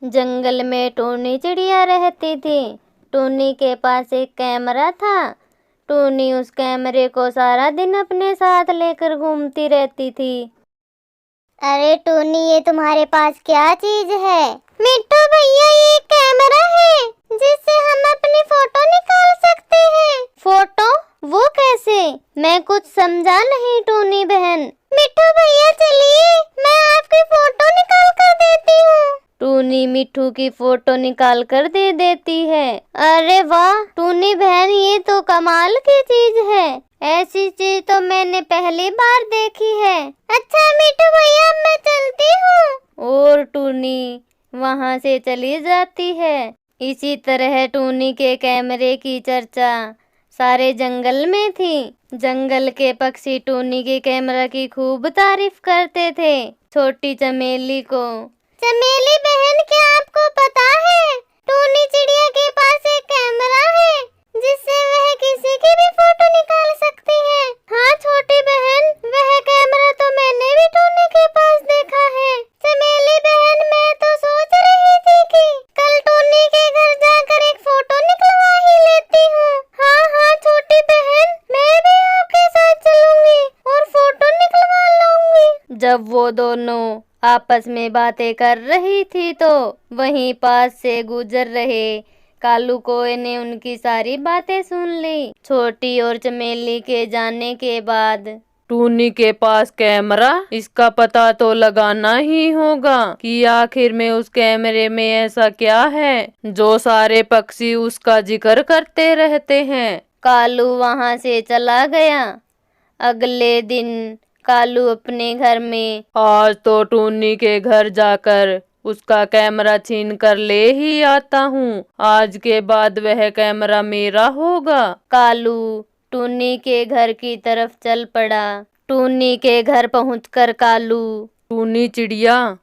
जंगल में टूनी चिड़िया रहती थी। टूनी के पास एक कैमरा था। टूनी उस कैमरे को सारा दिन अपने साथ लेकर घूमती रहती थी। अरे टूनी, ये तुम्हारे पास क्या चीज है? मिट्टू भैया, ये एक कैमरा है जिससे हम अपनी फोटो निकाल सकते हैं। फोटो? वो कैसे? मैं कुछ समझा नहीं टूनी बहन। मिट्टू भैया चलिए, मैं आपकी फोटो निकाल कर देती हूँ। टूनी मिट्टू की फोटो निकाल कर दे देती है। अरे वाह टूनी बहन, ये तो कमाल की चीज है। ऐसी चीज तो मैंने पहली बार देखी है। अच्छा मिट्टू भैया, मैं चलती हूँ। और टूनी वहां से चली जाती है। इसी तरह टूनी के कैमरे की चर्चा सारे जंगल में थी। जंगल के पक्षी टूनी के कैमरा की खूब तारीफ करते थे। छोटी चमेली को, चमेली बहन, क्या आपको पता है टूनी चिड़िया के पास एक कैमरा है जिससे वह किसी की भी फोटो निकाल सकती है। हाँ छोटी बहन, वह कैमरा तो मैंने भी टूनी के पास देखा है। चमेली बहन, मैं तो सोच रही थी कि कल टूनी के घर जाकर एक फोटो निकलवा ही लेती हूँ। हाँ हाँ छोटी बहन, मैं भी आपके साथ चलूंगी और फोटो निकलवा लूंगी। जब वो दोनों आपस में बातें कर रही थी तो वहीं पास से गुजर रहे कालू कोए ने उनकी सारी बातें सुन ली। छोटी और चमेली के जाने के बाद टूनी के पास कैमरा, इसका पता तो लगाना ही होगा कि आखिर में उस कैमरे में ऐसा क्या है जो सारे पक्षी उसका जिक्र करते रहते हैं। कालू वहां से चला गया। अगले दिन कालू अपने घर में, आज तो टूनी के घर जाकर उसका कैमरा छीन कर ले ही आता हूँ। आज के बाद वह कैमरा मेरा होगा। कालू टूनी के घर की तरफ चल पड़ा। टूनी के घर पहुंचकर कालू, टूनी चिड़िया,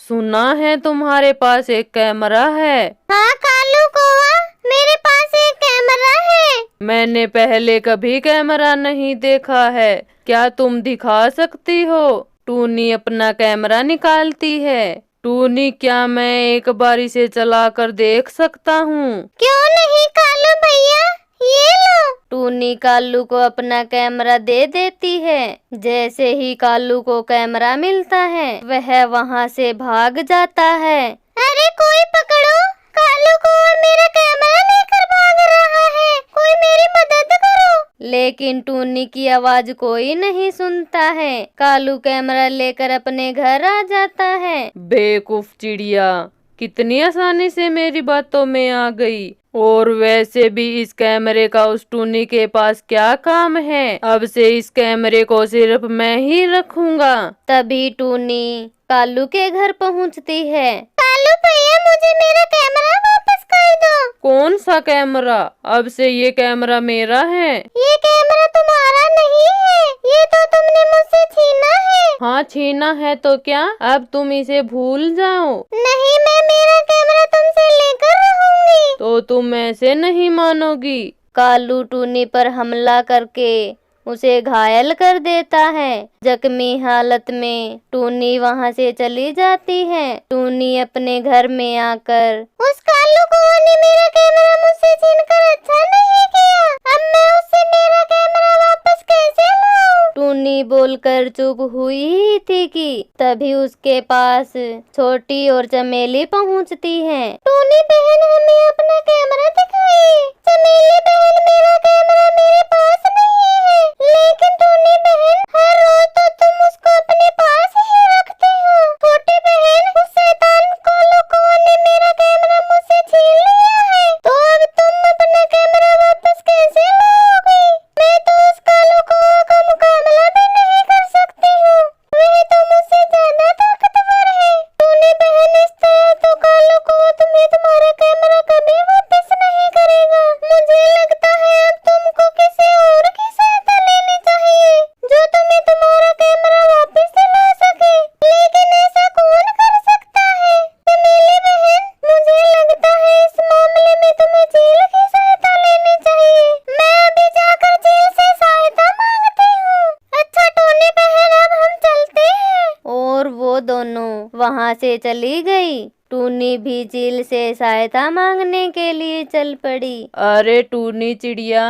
सुना है तुम्हारे पास एक कैमरा है। हाँ कालू कौवा, मेरे पास एक कैमरा है। मैंने पहले कभी कैमरा नहीं देखा है, क्या तुम दिखा सकती हो? टूनी अपना कैमरा निकालती है। टूनी, क्या मैं एक बार इसे चलाकर देख सकता हूँ? क्यों नहीं कालू भैया, ये लो। टूनी कालू को अपना कैमरा दे देती है। जैसे ही कालू को कैमरा मिलता है वह वहां से भाग जाता है। अरे कोई पकड़ो, कालू कौवा मेरा कैमरा लेकर भाग रहा है, कोई मेरी मदद करो। लेकिन टूनी की आवाज कोई नहीं सुनता है। कालू कैमरा लेकर अपने घर आ जाता है। बेवकूफ चिड़िया, कितनी आसानी से मेरी बातों में आ गई। और वैसे भी इस कैमरे का उस टूनी के पास क्या काम है? अब से इस कैमरे को सिर्फ मैं ही रखूंगा। तभी टूनी कालू के घर पहुंचती है। कालू भैया, मुझे मेरा कैमरा वापस कर दो। कौन सा कैमरा? अब से ये कैमरा मेरा है। ये कैमरा तुम्हारा नहीं है, ये तो तुमने मुझसे छीना है। हाँ छीना है तो क्या, अब तुम इसे भूल जाओ। नहीं, मैं मेरा कैमरा तुमसे लेकर रहूंगी। तो तुम ऐसे नहीं मानोगी। कालू टूनी पर हमला करके उसे घायल कर देता है। जख्मी हालत में टूनी वहां से चली जाती है। टूनी अपने घर में आकर, उस कालू कौवा ने मेरा कैमरा मुझसे छीनकर अच्छा नहीं किया, अब मैं उससे मेरा कैमरा वापस कैसे लाऊं? टूनी बोलकर चुप हुई ही थी कि तभी उसके पास छोटी और चमेली पहुंचती हैं। टूनी बहन, हमें अपना कैमरा दिखाइए। चमेली बहन, मेरा कैमरा मेरे पास नहीं है। लेकिन टूनी बहन, हर रोज तो तुम उसको अपने पास ही रखती हो। छोटी बहन, उस शैतान कालू कौवा ने मेरा कैमरा मुझसे छीन लिया है, तो अब तुम अपना कैमरा वापस कैसे लाओगी? मैं तो उस कालू कौवा का मुकाबला भी नहीं कर सकती हूँ, वह तो मुझसे ज्यादा ताकतवर है। टूनी बहन, इस तरह तो कालू कौवा तुम्हें तुम्हारा कैमरा कभी वापस नहीं करेगा। मुझे लगता है अब तुमको किसी और की सहायता लेनी चाहिए जो तुम्हें तुम्हारा कैमरा वापस दिला सके। लेकिन ऐसा कौन कर सकता है? चमेली बहन, मुझे लगता है इस मामले में तुम्हें झील की सहायता लेनी चाहिए। मैं अभी जाकर झील से सहायता मांगती हूँ। अच्छा टूनी बहन, अब हम चलते हैं। और वो दोनों वहां से चली गई। टूनी भी चील से सहायता मांगने के लिए चल पड़ी। अरे टूनी चिड़िया,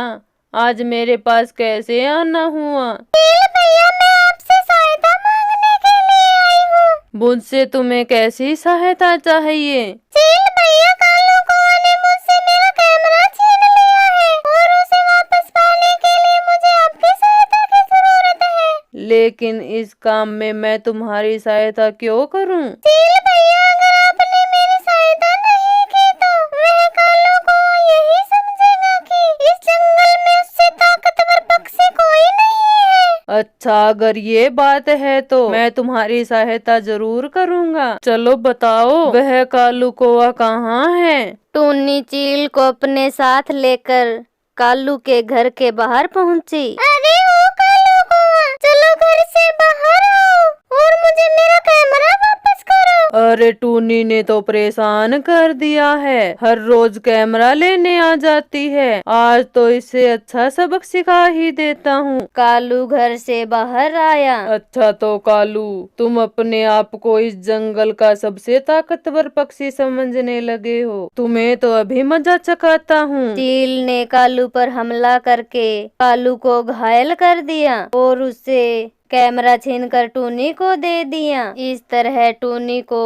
आज मेरे पास कैसे आना हुआ? चील भैया, मैं आपसे सहायता मांगने के लिए आई हूँ। मुझसे तुम्हें कैसी सहायता चाहिए? चील भैया, कालू कौआ ने मुझसे मेरा कैमरा छीन लिया है और उसे वापस पाने के लिए मुझे आपकी सहायता की जरूरत है। लेकिन इस काम में मैं तुम्हारी सहायता क्यों करूं? चील भैया, अगर आपने मेरी सहायता नहीं की तो वह कालू कौआ यही समझेगा कि इस जंगल में उससे ताकतवर पक्षी कोई नहीं है। अच्छा, अगर ये बात है तो मैं तुम्हारी सहायता जरूर करूँगा। चलो बताओ, वह कालू कौआ कहाँ है? टूनी चील को अपने साथ लेकर कालू के घर के बाहर पहुंची। अरे ओ कालू कौआ, चलो घर से बाहर आओ और मुझे मेरा कैमरा वापस करो। अरे टूनी ने तो परेशान कर दिया है, हर रोज कैमरा लेने आ जाती है। आज तो इससे अच्छा सबक सिखा ही देता हूँ। कालू घर से बाहर आया। अच्छा तो कालू, तुम अपने आप को इस जंगल का सबसे ताकतवर पक्षी समझने लगे हो। तुम्हें तो अभी मजा चखाता हूँ। चील ने कालू पर हमला करके कालू को घायल कर दिया और उससे कैमरा छीनकर टूनी को दे दिया। इस तरह टूनी को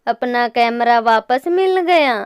अपना कैमरा वापस मिल गया।